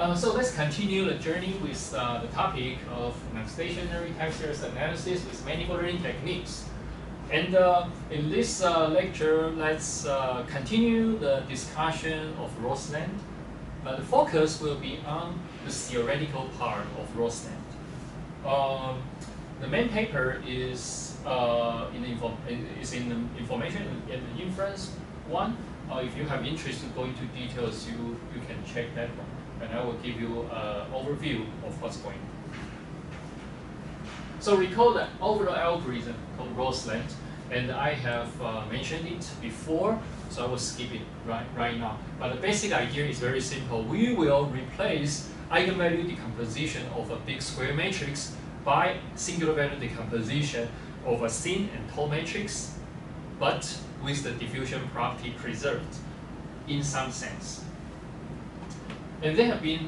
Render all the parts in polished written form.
So let's continue the journey with the topic of nonstationary time series analysis with manifold learning techniques. And in this lecture, let's continue the discussion of Roseland. But the focus will be on the theoretical part of Roseland. The main paper is in the information and the inference one. If you have interest in going to details, you can check that one. And I will give you an overview of what's going on. So recall that overall algorithm called Roseland, and I have mentioned it before, so I will skip it right now. But the basic idea is very simple. We will replace eigenvalue decomposition of a big square matrix by singular value decomposition of a thin and tall matrix, but with the diffusion property preserved in some sense. And there have been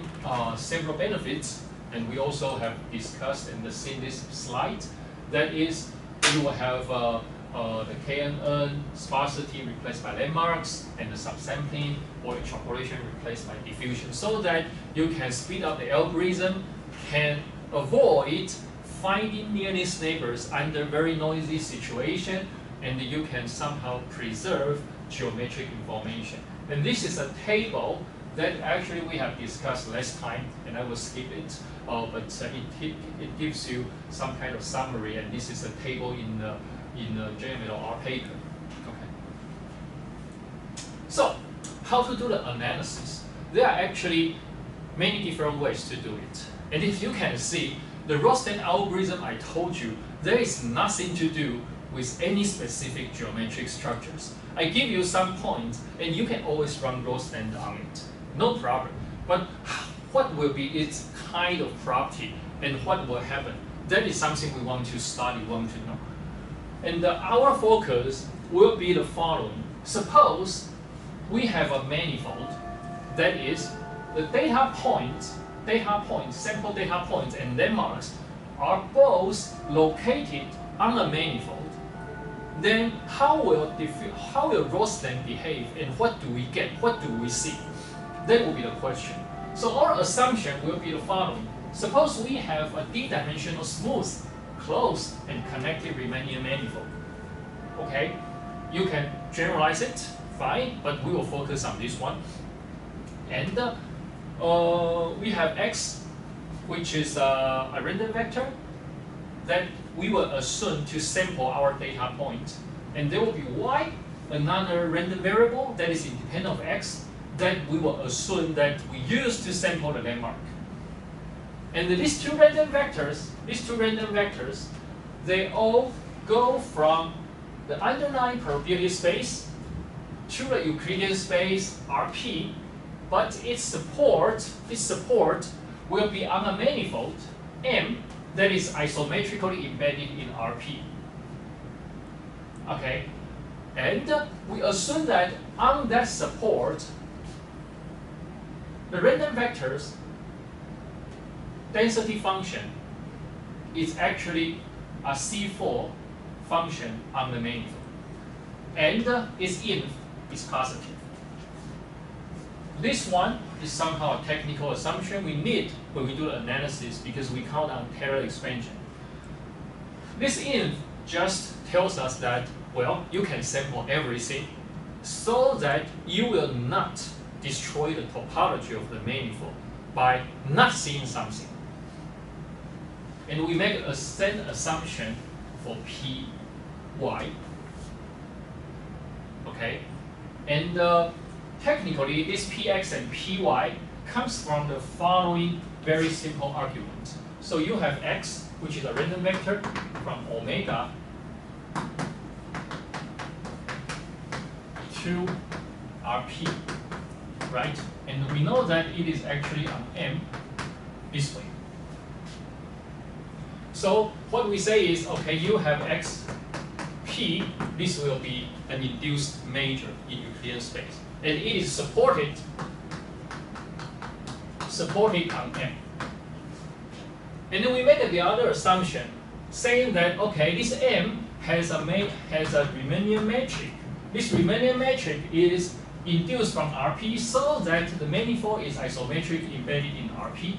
several benefits, and we also have discussed and seen this slide. That is, you will have the KNN sparsity replaced by landmarks, and the subsampling or extrapolation replaced by diffusion, so that you can speed up the algorithm, can avoid finding nearest neighbors under very noisy situation, and you can somehow preserve geometric information. And this is a table that actually we have discussed last time, and I will skip it, but it gives you some kind of summary, and this is a table in the JMLR paper. Okay. So, how to do the analysis? There are actually many different ways to do it. And if you can see, the Roseland algorithm I told you, there is nothing to do with any specific geometric structures. I give you some points, and you can always run Roseland on it. No problem. But what will be its kind of property and what will happen? That is something we want to study, want to know. And our focus will be the following. Suppose we have a manifold, that is, the data points, sample data points and landmarks are both located on a manifold. Then how will Roseland behave, and what do we get? What do we see? That will be the question. So our assumption will be the following. Suppose we have a d-dimensional smooth, closed, and connected Riemannian manifold. Okay, you can generalize it, fine, but we will focus on this one. And we have x, which is a random vector that we will assume to sample our data point. And there will be y, another random variable that is independent of x, that we will assume that we use to sample the landmark. And these two random vectors, they all go from the underlying probability space to the Euclidean space Rp, but its support will be on a manifold M that is isometrically embedded in Rp. Okay, and we assume that on that support, the random vectors density function is actually a C4 function on the manifold, and its inf is positive. This one is somehow a technical assumption we need when we do the analysis because we count on parallel expansion. This inf just tells us that, well, you can sample everything so that you will not destroy the topology of the manifold by not seeing something. And we make a same assumption for Py. Okay? And technically, this Px and Py comes from the following very simple argument. So you have x, which is a random vector from omega to Rp, right? And we know that it is actually on M this way. So what we say is, okay, you have x, P, this will be an induced major in Euclidean space. And it is supported on M. And then we make the other assumption, saying that, okay, this M has a Riemannian metric. This Riemannian metric is induced from Rp so that the manifold is isometric embedded in Rp.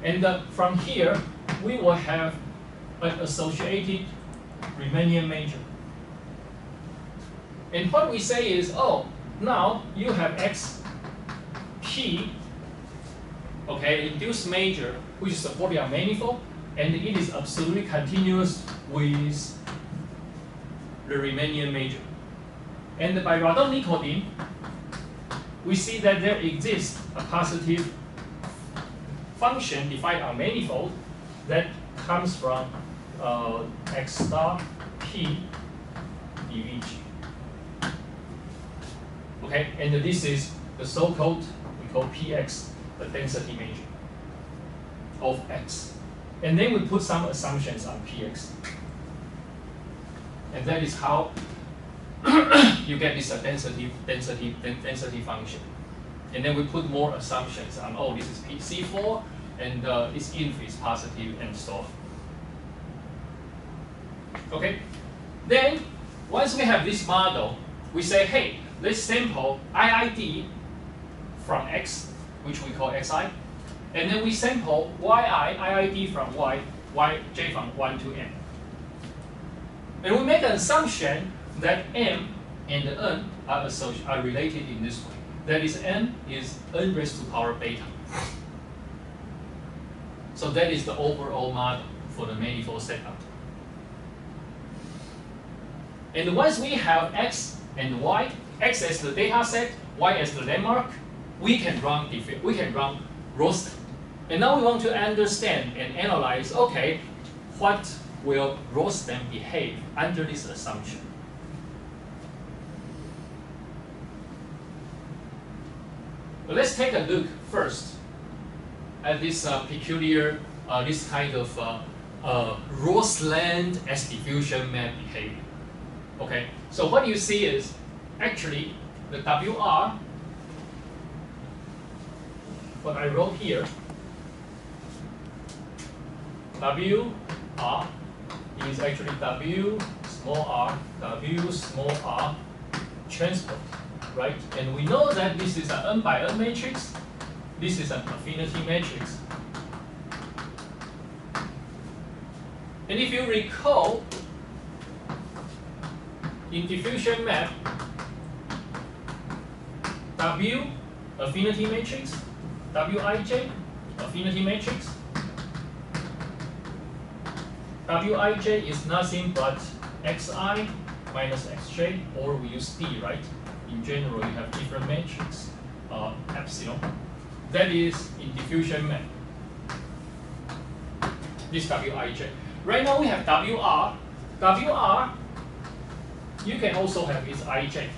And from here, we will have an associated Riemannian major. And what we say is, oh, now you have Xp, okay, induced major, which is supported on manifold, and it is absolutely continuous with the Riemannian major. And by Radon-Nikodym, we see that there exists a positive function defined on manifold that comes from X star P dVg. Okay, and this is the so-called, we call Px, the density major of X. And then we put some assumptions on Px. And that is how you get this density function. And then we put more assumptions on, oh, this is PC4, and its inf is positive, and so on. Okay? Then, once we have this model, we say, hey, let's sample IID from X, which we call Xi, and then we sample Yi, IID from Y, Yj from 1 to M. And we make an assumption that M and N are related in this way. That is, N is N raised to power beta. So that is the overall model for the manifold setup. And once we have X and Y, X as the data set, Y as the landmark, we can run Roseland. And now we want to understand and analyze, okay, what will Roseland behave under this assumption? But let's take a look first at this peculiar, this kind of Roseland S diffusion map behavior. Okay, so what you see is actually the WR, what I wrote here, WR is actually W small r transport, right? And we know that this is an n by n matrix. This is an affinity matrix. And if you recall, in diffusion map, W affinity matrix, Wij affinity matrix. Wij is nothing but xi minus xj, or we use d, right? In general, you have different matrix, epsilon. That is in diffusion map. This Wij. Right now we have Wr. Wr, you can also have its Ij,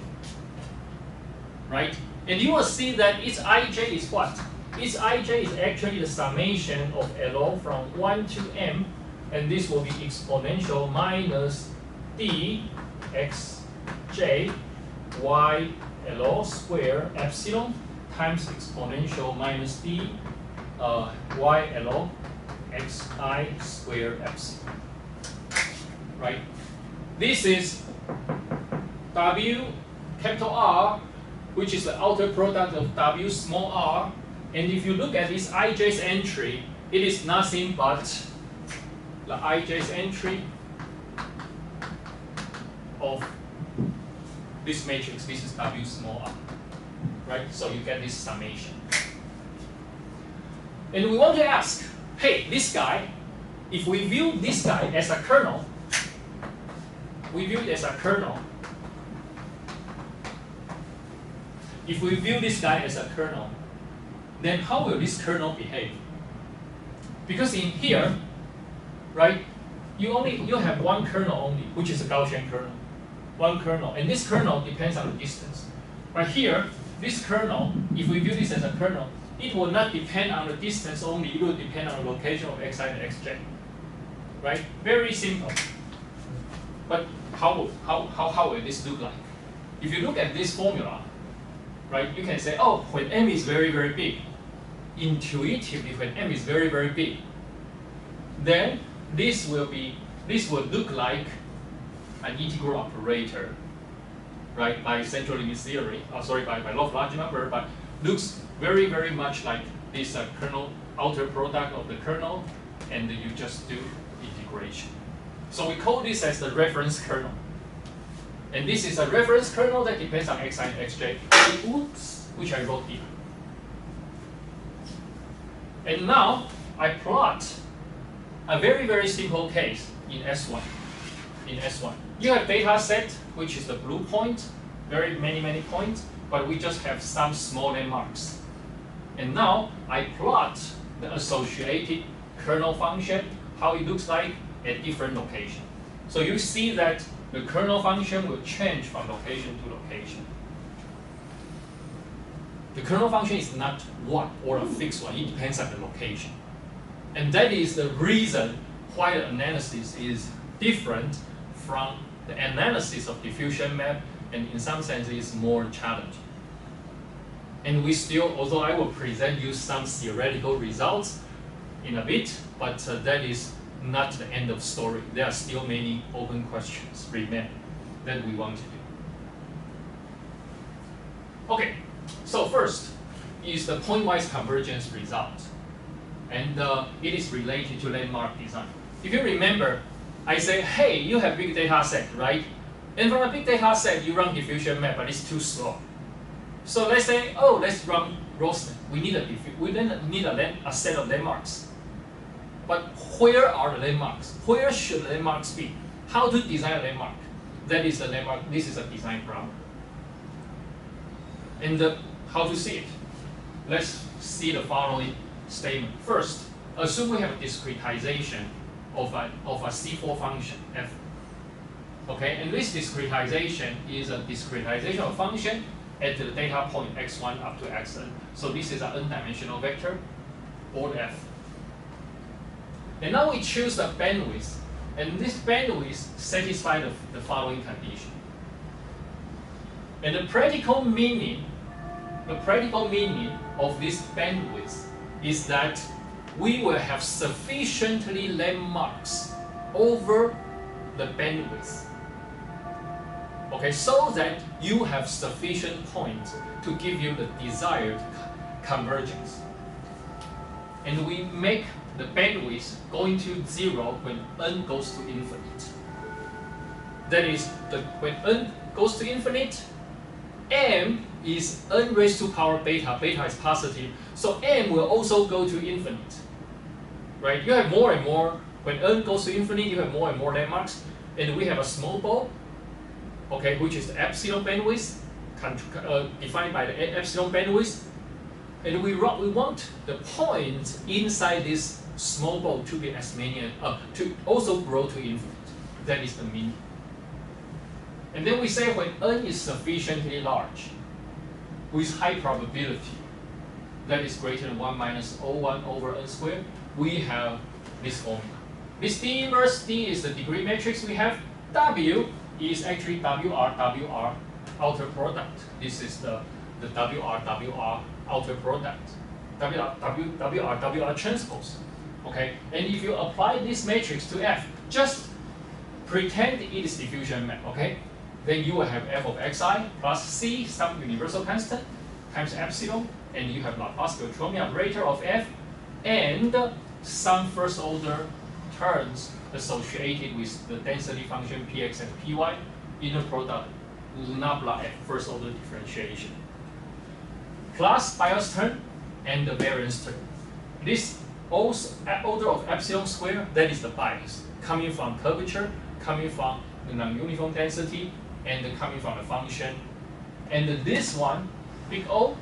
right? And you will see that its Ij is what? Its Ij is actually the summation of LO from 1 to M, and this will be exponential minus d xj y LO square epsilon times exponential minus d y LO xi square epsilon. Right? This is W capital R, which is the outer product of W small r. And if you look at this Ij's entry, it is nothing but the Ij's entry of this matrix. This is W small r. Right? So you get this summation. And we want to ask, hey, this guy, if we view this guy as a kernel, we view it as a kernel. If we view this guy as a kernel, then how will this kernel behave? Because in here, right, you have one kernel only, which is a Gaussian kernel. One kernel, and this kernel depends on the distance. But here, this kernel, if we view this as a kernel, it will not depend on the distance only, it will depend on the location of xi and xj. Right? Very simple. But how will this look like? If you look at this formula, right, you can say, oh, when m is very, very big, intuitively when m is very, very big, then this will look like an integral operator right, by central limit theory, by law of large number, but looks very, very much like this kernel outer product of the kernel, and you just do integration. So we call this as the reference kernel. And this is a reference kernel that depends on xi and xj, which I wrote here. And now I plot a very, very simple case in S1. In S1, you have data set, which is the blue point, very many points, but we just have some small landmarks. And now I plot the associated kernel function, how it looks like at different locations. So you see that the kernel function will change from location to location. The kernel function is not one or a fixed one, it depends on the location. And that is the reason why the analysis is different from the analysis of diffusion map, and in some sense is more challenging. And we still, although I will present you some theoretical results in a bit, but that is not the end of story. There are still many open questions remain that we want to do. Okay, so first is the pointwise convergence result. And it is related to landmark design. If you remember, I say, hey, you have big data set, right? And from a big data set, you run diffusion map, but it's too slow. So let's say, oh, let's run Roseland. We need a set of landmarks. But where are the landmarks? Where should the landmarks be? How to design a landmark? That is the landmark. This is a design problem. And how to see it? Let's see the following statement. First, assume we have a discretization of a C4 function f. Okay, and this discretization is a discretization of function at the data point x1 up to xn. So this is an n-dimensional vector, or f. And now we choose the bandwidth, and this bandwidth satisfies the following condition. And the practical meaning of this bandwidth is that we will have sufficiently landmarks over the bandwidth. Okay, so that you have sufficient points to give you the desired convergence. And we make the bandwidth going to 0 when n goes to infinite. That is, when n goes to infinite, m is n raised to power beta. Beta is positive, so m will also go to infinite. Right? You have more and more. When n goes to infinite, you have more and more landmarks, and we have a small ball, okay, which is the epsilon bandwidth, defined by the epsilon bandwidth, and we want the points inside this small ball to be as many, to also grow to infinite. That is the meaning. And then we say when n is sufficiently large, with high probability, that is greater than 1 minus O1 over n squared, we have this formula. This D inverse D is the degree matrix we have. W is actually WR outer product. This is the WR outer product. WR transpose. Okay, and if you apply this matrix to F, just pretend it is diffusion map. Okay, then you will have f of xi plus c, some universal constant, times epsilon, and you have Laplace Beltrami operator of f, and some first order terms associated with the density function px and py, inner product, nabla f, first order differentiation, plus bias term and the variance term. This order of epsilon square, that is the bias, coming from curvature, coming from the non-uniform density, and coming from the function. And this one, big O,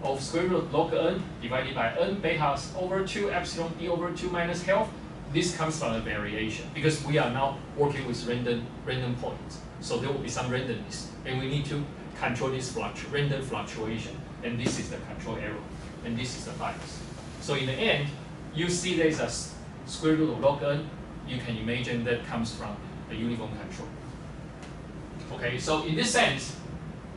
of square root log n divided by n beta over 2 epsilon d over 2 minus half, this comes from the variation, because we are now working with random points. So there will be some randomness, and we need to control this random fluctuation, and this is the control error, and this is the bias. So in the end, you see there is a square root of log n. You can imagine that comes from the uniform control. Okay, so in this sense,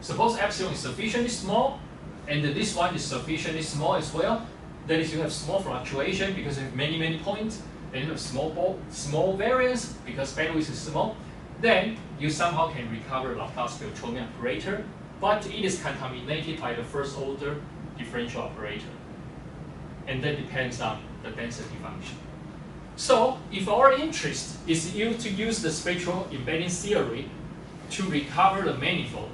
suppose epsilon is sufficiently small, and this one is sufficiently small as well. That is, you have small fluctuation because you have many points, and you have small variance because bandwidth is small. then you somehow can recover Laplace Beltrami operator, but it is contaminated by the first order differential operator. And that depends on the density function. So if our interest is to use the spectral embedding theory to recover the manifold,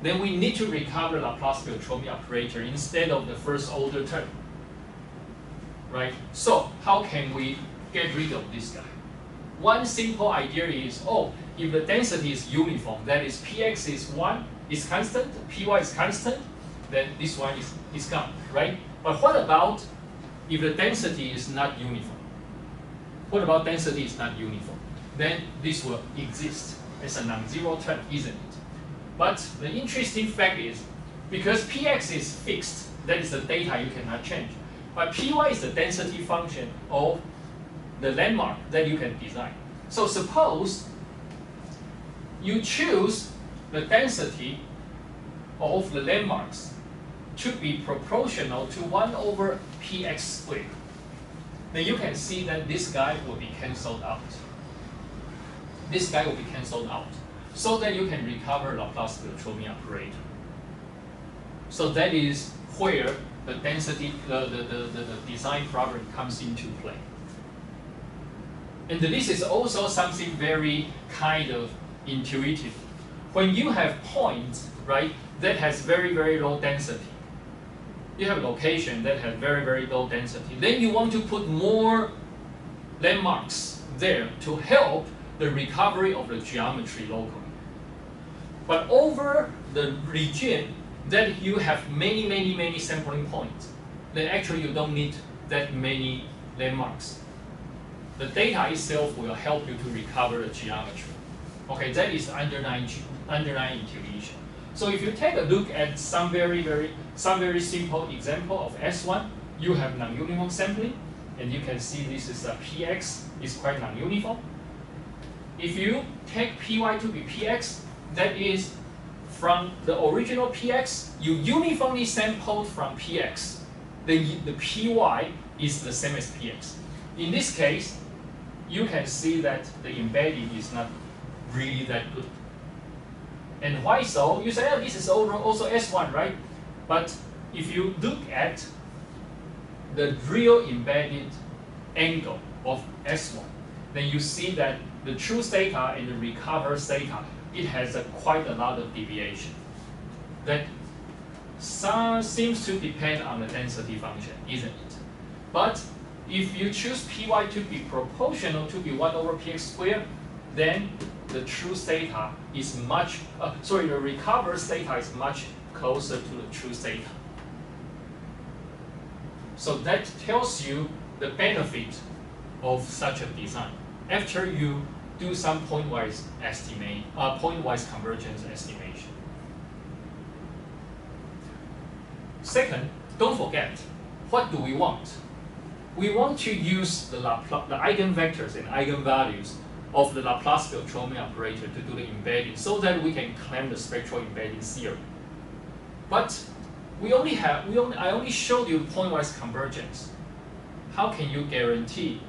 then we need to recover Laplace Beltrami operator instead of the first order term. Right? So how can we get rid of this guy? One simple idea is, if the density is uniform, that is Px is constant, Py is constant, then this one is gone, right? But what about if the density is not uniform? What about density is not uniform? Then this will exist as a non-zero term, isn't it? But the interesting fact is, because Px is fixed, that is the data you cannot change. But Py is the density function of the landmark that you can design. So suppose you choose the density of the landmarks to be proportional to 1 over Px squared. Then you can see that this guy will be cancelled out. This guy will be cancelled out, so that you can recover Laplace Beltrami operator. So that is where the density, the design problem comes into play. And this is also something very kind of intuitive. When you have points, right, that has very, very low density, you have a location that has very, very low density, then you want to put more landmarks there to help the recovery of the geometry locally. But over the region that you have many, many, many sampling points, then actually you don't need that many landmarks. The data itself will help you to recover the geometry. Okay, that is underlying intuition. So if you take a look at some very simple example of S1, you have non-uniform sampling, and you can see this is a Px is quite non-uniform. If you take Py to be Px, that is from the original Px, you uniformly sampled from Px. Then the Py is the same as Px. In this case, you can see that the embedding is not really that good. And why so? You say, this is also S1, right? But if you look at the real embedded angle of S1, then you see that the true theta and the recovered theta, it has quite a lot of deviation. That seems to depend on the density function, isn't it? But if you choose Py to be proportional to be 1 over Px squared, then the true theta is the recovered theta is much closer to the true theta. So that tells you the benefit of such a design after you do some pointwise convergence estimation. Second, don't forget, what do we want? We want to use the eigenvectors and eigenvalues of the Laplace Beltrami operator to do the embedding, so that we can claim the spectral embedding theory. But I only showed you pointwise convergence. How can you guarantee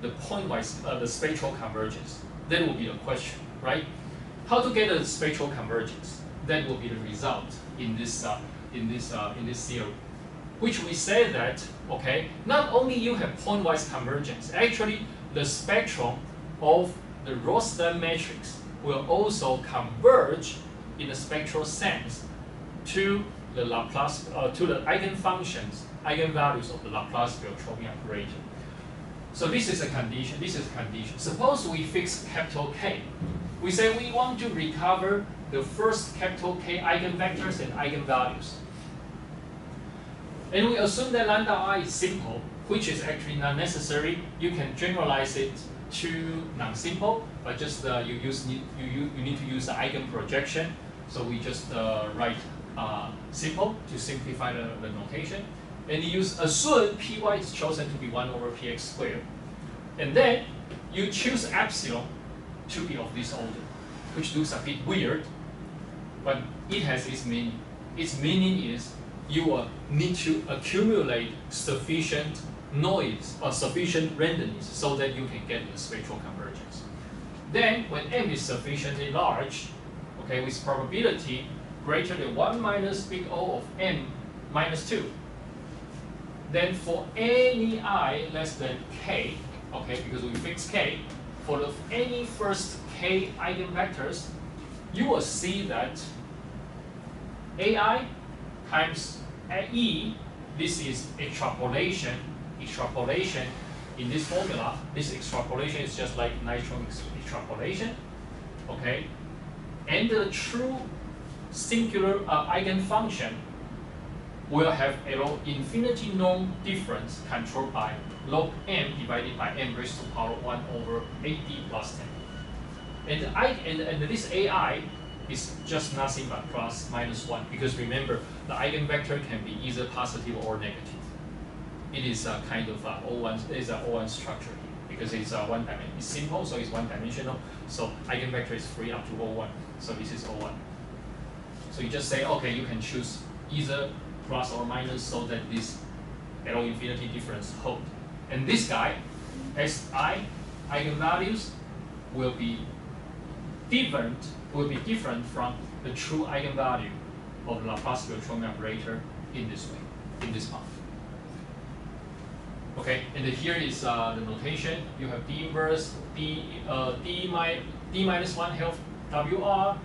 the pointwise the spectral convergence? That will be the question, right? How to get a spectral convergence? That will be the result in this theory, which we say that not only you have pointwise convergence, actually the spectrum of the Roseland matrix will also converge in a spectral sense to the Laplace to the eigenvalues of the Laplace Beltrami operator. So this is a condition. Suppose we fix capital K. We say we want to recover the first capital K eigenvectors and eigenvalues. And we assume that lambda I is simple, which is actually not necessary. You can generalize it to non-simple, but just you need to use the eigenprojection. So we just write simple to simplify the notation. And you assume Py is chosen to be 1 over Px squared. And then you choose epsilon to be of this order, which looks a bit weird, but it has its meaning. Its meaning is you will need to accumulate sufficient noise or sufficient randomness so that you can get the spectral convergence. Then when m is sufficiently large, okay, with probability greater than 1 minus big O of m minus 2, then for any I less than k, okay, because we fix k, for any first k eigenvectors, you will see that AI times E, this is extrapolation in this formula. This extrapolation is just like nitron extrapolation, okay? And the true singular eigenfunction will have a log infinity norm difference controlled by log m divided by m raised to power 1 over 8d plus 10. And this AI is just nothing but plus minus 1, because remember, the eigenvector can be either positive or negative. It is a kind of O1, it is an O1 structure here, because it's it's simple, so it's one dimensional. So eigenvector is free up to O1. So this is O1. So you just say, okay, you can choose either plus or minus so that this L infinity difference hold. And this guy, Si eigenvalues will be different from the true eigenvalue of the Laplace Beltrami operator in this way, in this path. Okay, and here is the notation. You have D inverse D minus 1 half WR,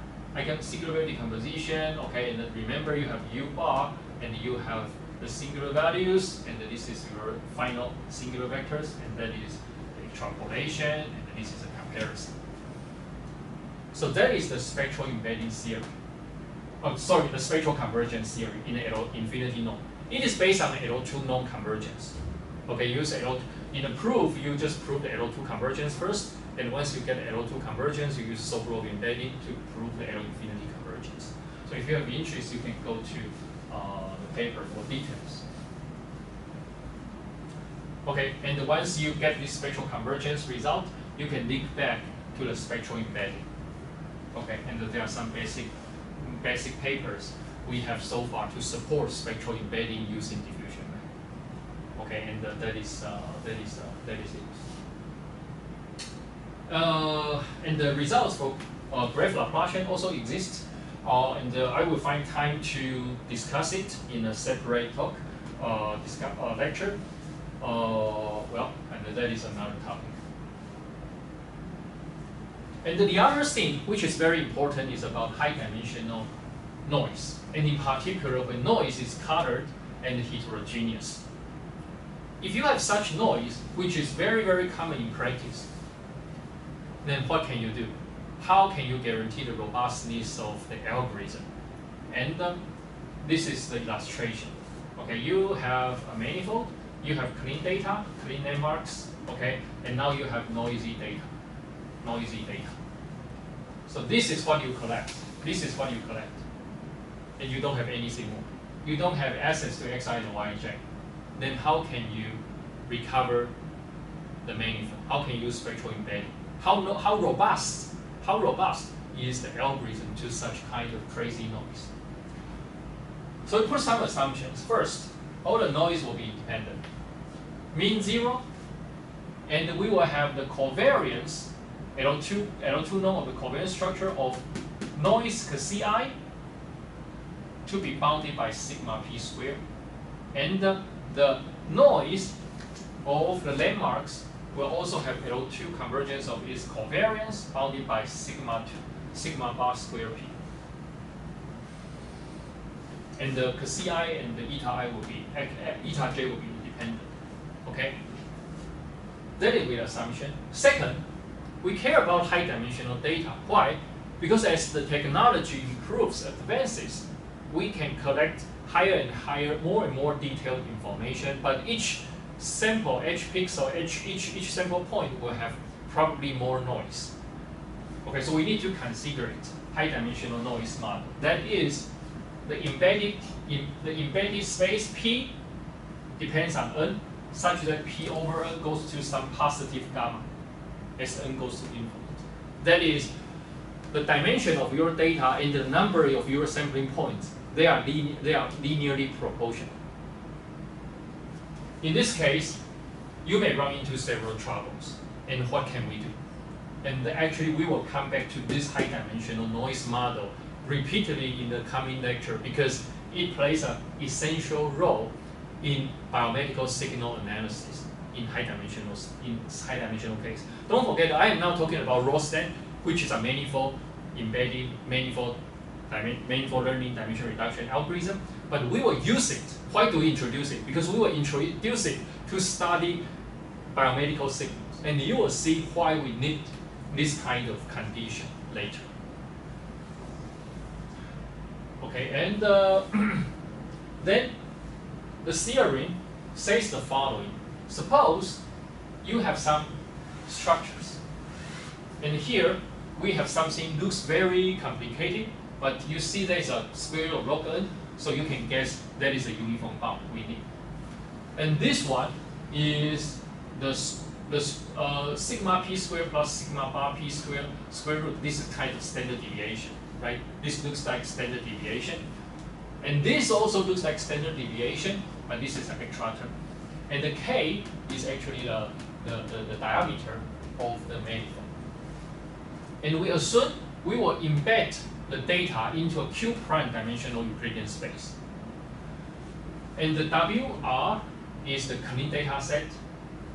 singular decomposition. Okay, and then remember you have U bar and you have the singular values, and this is your final singular vectors, and that is the extrapolation, and this is a comparison. So that is the spectral embedding theory. Oh, sorry, the spectral convergence theory in the L infinity norm. It is based on the L2 norm convergence. Okay, use L in the proof, you just prove the L2 convergence first, and once you get the L2 convergence, you use Sokolov embedding to prove the L infinity convergence. So if you have interest, you can go to the paper for details. Okay, and once you get this spectral convergence result, you can link back to the spectral embedding. Okay, and there are some basic papers we have so far to support spectral embedding using diffusion map. Okay, and that is it. And the results for graph Laplacian also exist, and I will find time to discuss it in a separate talk, lecture. Well, and that is another topic. And the other thing, which is very important, is about high-dimensional noise, and in particular, when noise is colored and heterogeneous. If you have such noise, which is very, very common in practice, then what can you do? How can you guarantee the robustness of the algorithm? And this is the illustration. Okay, you have a manifold, you have clean data, clean landmarks, okay, and now you have noisy data. So this is what you collect. This is what you collect. And you don't have anything more. You don't have access to Xi and Yj. Then how can you recover the manifold? How can you use spectral embedding? How robust is the algorithm to such kind of crazy noise? So we put some assumptions. First, all the noise will be independent. Mean 0, and we will have the covariance, L2 norm of the covariance structure of noise Ci to be bounded by sigma p squared. And the noise of the landmarks will also have L2 convergence of its covariance bounded by sigma bar square p. And the Ci and the eta j will be independent. Okay? That is the assumption. Second, we care about high-dimensional data. Why? Because as the technology improves, advances, we can collect higher and higher, more and more detailed information, but each sample, each pixel, each sample point will have probably more noise. Okay, so we need to consider it, high-dimensional noise model. That is, the embedded space P depends on n, such that P over n goes to some positive gamma as n goes to infinite. That is, the dimension of your data and the number of your sampling points, they are linearly proportional. In this case, you may run into several troubles. And what can we do? And actually, we will come back to this high-dimensional noise model repeatedly in the coming lecture because it plays an essential role in biomedical signal analysis in high-dimensional case. Don't forget, I am now talking about Roseland, which is a manifold embedding, manifold learning dimension reduction algorithm. But we will use it. Why do we introduce it? Because we will introduce it to study biomedical signals, and you will see why we need this kind of condition later. Okay, and then the theorem says the following. Suppose you have some structures, and here we have something looks very complicated, but you see there's a square of log n, so you can guess that is a uniform bound we need. And this one is the sigma p squared plus sigma bar p squared square root. This is kind of standard deviation, right? This looks like standard deviation. And this also looks like standard deviation, but this is an extra term. And the k is actually the diameter of the manifold. And we assume we will embed the data into a q prime dimensional Euclidean space. And the WR is the clean data set.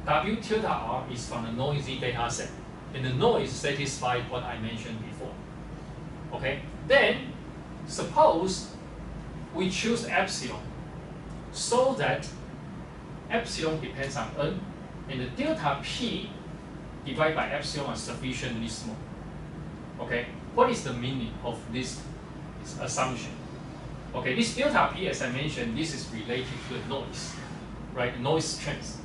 W tilde R is from the noisy data set. And the noise satisfies what I mentioned before. Okay? Then, suppose we choose epsilon so that epsilon depends on n, and the delta p divided by epsilon is sufficiently small. Okay? What is the meaning of this assumption? Okay, this delta p, as I mentioned, this is related to the noise, right? Noise strength.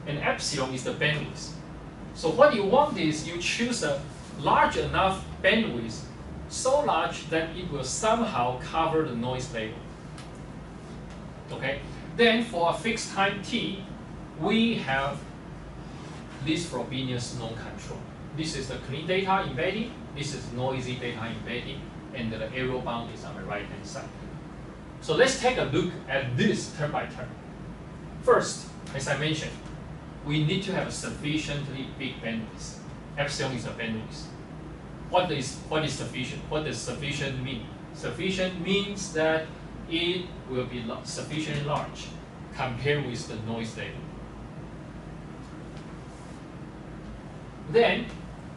And epsilon is the bandwidth. So what you want is you choose a large enough bandwidth, so large that it will somehow cover the noise level. Okay? Then for a fixed time t, we have this Frobenius non-control. This is the clean data embedding, this is noisy data embedding, and the arrow bound is on the right-hand side. So let's take a look at this term by term. First, as I mentioned, we need to have a sufficiently big bandwidth. Epsilon is a bandwidth. What is sufficient? What does sufficient mean? Sufficient means that it will be sufficiently large compared with the noise level. Then,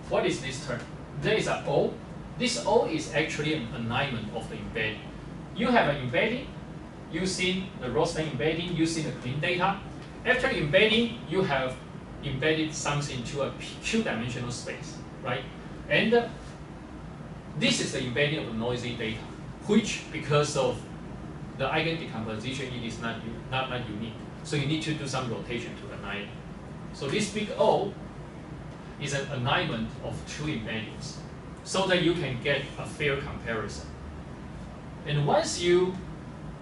what is this term? There is an O. This O is actually an alignment of the embedding. You have an embedding using the Roseland embedding using the clean data. After embedding, you have embedded something to a q-dimensional space, right? And this is the embedding of the noisy data, which because of the eigen decomposition, it is not unique. So you need to do some rotation to align it. So this big O is an alignment of two embeddings, so that you can get a fair comparison. And once you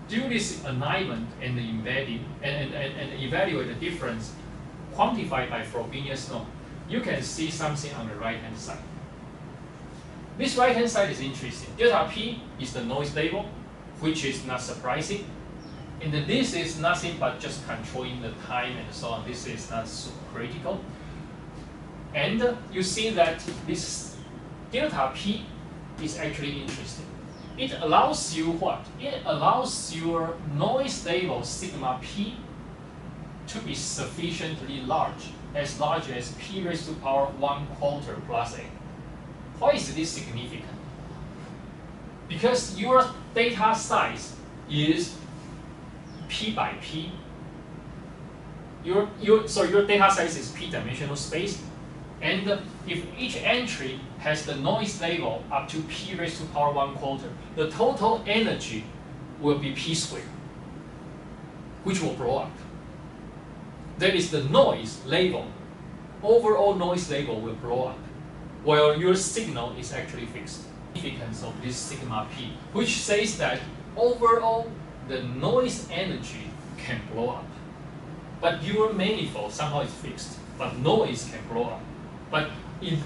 do this alignment and the embedding and evaluate the difference quantified by Frobenius norm, you can see something on the right-hand side. This right-hand side is interesting. Delta P is the noise level, which is not surprising. And this is nothing but just controlling the time and so on. This is not super critical. And you see that this delta P is actually interesting. It allows you what? It allows your noise level sigma P to be sufficiently large as P raised to power 1/4 plus A. Why is this significant? Because your data size is P by P. So your data size is P-dimensional space. And if each entry has the noise level up to P raised to power 1/4, the total energy will be P squared, which will blow up. That is the noise level. Overall noise level will blow up, while your signal is actually fixed. Significance of this sigma P, which says that overall the noise energy can blow up. But your manifold somehow is fixed, but noise can blow up. But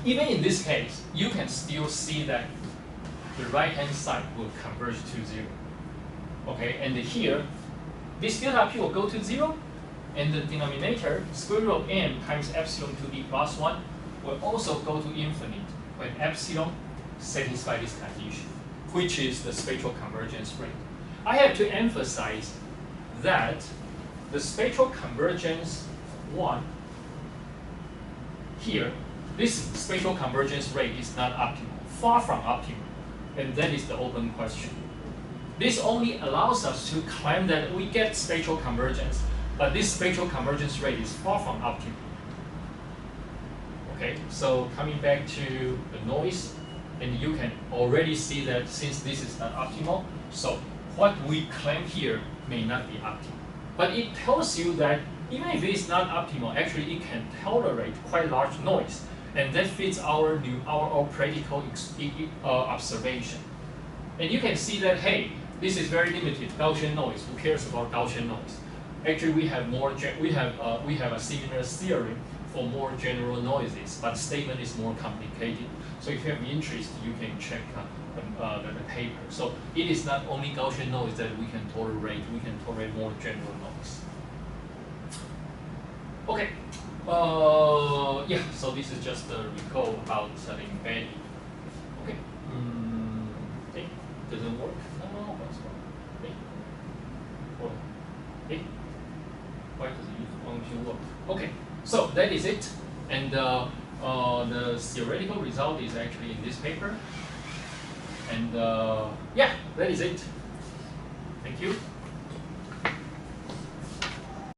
even in this case, you can still see that the right-hand side will converge to 0. Okay, and here, this delta P will go to 0, and the denominator, square root of m times epsilon to d plus 1, will also go to infinite when epsilon satisfies this condition, which is the spatial convergence rate. I have to emphasize that the spatial convergence 1 here, this spatial convergence rate is not optimal, far from optimal, and that is the open question. This only allows us to claim that we get spatial convergence, but this spatial convergence rate is far from optimal. Okay, so coming back to the noise, and you can already see that since this is not optimal, so what we claim here may not be optimal. But it tells you that even if it's not optimal, actually it can tolerate quite large noise, and that fits our practical observation. And you can see that, hey, this is very limited Gaussian noise. Who cares about Gaussian noise? Actually, we have a similar theorem for more general noises, but statement is more complicated. So if you have interest, you can check the paper. So it is not only Gaussian noise that we can tolerate. We can tolerate more general noise. Okay. Yeah. So this is just a recall about the embedding. Okay. Okay. Doesn't work. No. What's wrong? Okay. Why does it function work? Okay. So that is it, and the theoretical result is actually in this paper. And yeah, that is it. Thank you.